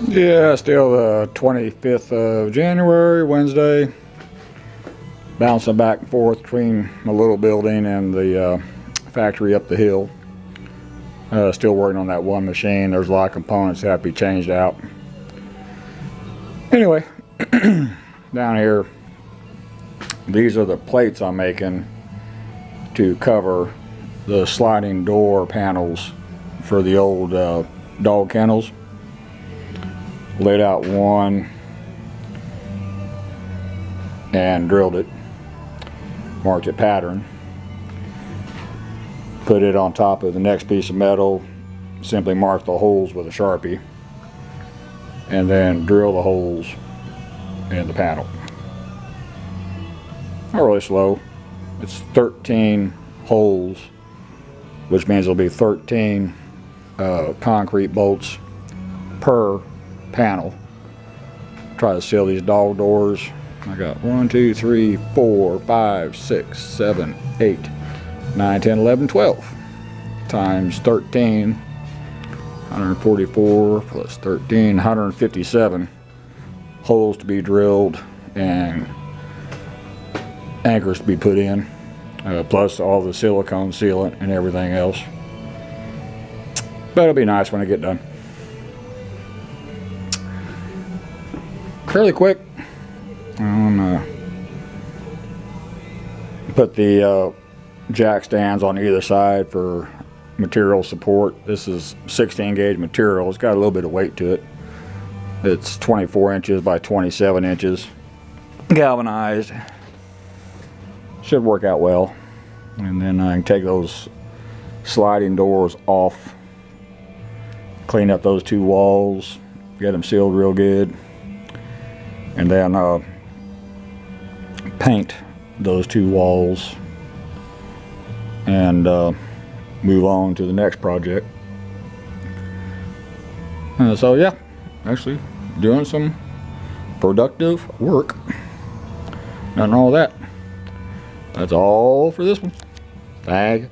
Yeah, still the 25th of January, Wednesday. Bouncing back and forth between my little building and the factory up the hill. Still working on that one machine. There's a lot of components that have to be changed out. Anyway, down here, these are the plates I'm making to cover the sliding door panels for the old dog kennels. Laid out one and drilled it, marked it pattern, put it on top of the next piece of metal, simply mark the holes with a Sharpie, and then drill the holes in the panel. Not really slow. It's 13 holes, which means there'll be 13 concrete bolts per panel. Try to seal these dog doors. I got 1, 2, 3, 4, 5, 6, 7, 8, 9, 10, 11, 12 times 13, 144 plus 13, 157 holes to be drilled and anchors to be put in, plus all the silicone sealant and everything else. But it'll be nice when I get done. Fairly quick. I'm gonna put the jack stands on either side for material support. This is 16 gauge material. It's got a little bit of weight to it. It's 24 inches by 27 inches, galvanized. Should work out well. And then I can take those sliding doors off, clean up those two walls, get them sealed real good, and then paint those two walls and move on to the next project. So yeah, actually doing some productive work. Nothing wrong with that. That's all for this one. Bag.